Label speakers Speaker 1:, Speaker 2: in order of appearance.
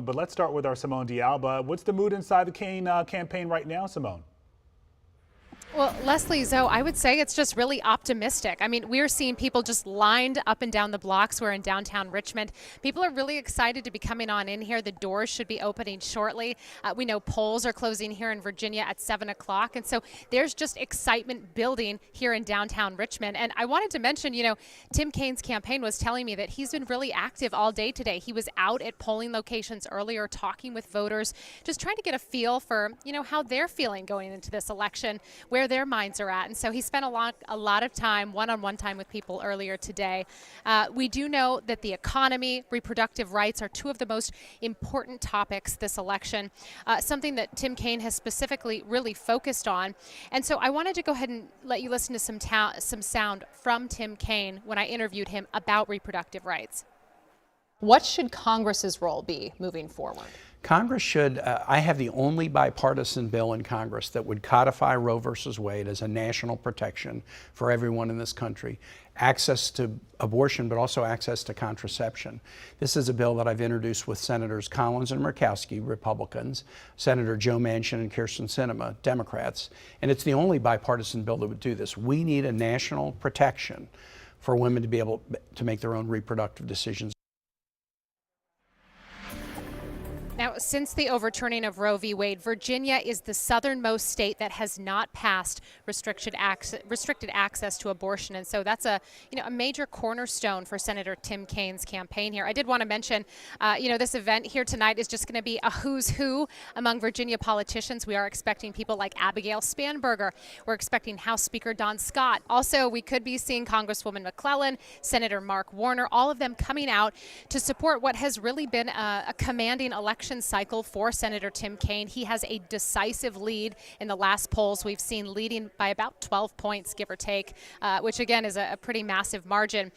Speaker 1: But let's start with our Simone D'Alba. What's the mood inside the Kaine campaign right now, Simone?
Speaker 2: Well, Leslie, Zoe, I would say it's just really optimistic. I mean, we're seeing people just lined up and down the blocks. We're in downtown Richmond. People are really excited to be coming on in here. The doors should be opening shortly. We know polls are closing here in Virginia at 7 o'clock. And so there's just excitement building here in downtown Richmond. And I wanted to mention, Tim Kaine's campaign was telling me that he's been really active all day today. He was out at polling locations earlier talking with voters, just trying to get a feel for, how they're feeling going into this election, where their minds are at. And so he spent a lot of time, one-on-one time with people earlier today. We do know that the economy, reproductive rights are two of the most important topics this election, something that Tim Kaine has specifically really focused on. And so I wanted to go ahead and let you listen to some sound from Tim Kaine when I interviewed him about reproductive rights.
Speaker 3: What should Congress's role be moving forward?
Speaker 4: Congress should, I have the only bipartisan bill in Congress that would codify Roe versus Wade as a national protection for everyone in this country. Access to abortion, but also access to contraception. This is a bill that I've introduced with Senators Collins and Murkowski, Republicans, Senator Joe Manchin and Kyrsten Sinema, Democrats, and it's the only bipartisan bill that would do this. We need a national protection for women to be able to make their own reproductive decisions.
Speaker 2: Now, since the overturning of Roe v. Wade, Virginia is the southernmost state that has not passed restricted access to abortion. And so that's a major cornerstone for Senator Tim Kaine's campaign here. I did want to mention, this event here tonight is just going to be a who's who among Virginia politicians. We are expecting people like Abigail Spanberger. We're expecting House Speaker Don Scott. Also, we could be seeing Congresswoman McClellan, Senator Mark Warner, all of them coming out to support what has really been a commanding election cycle for Senator Tim Kaine. He has a decisive lead in the last polls. We've seen leading by about 12 points, give or take, which again is a pretty massive margin.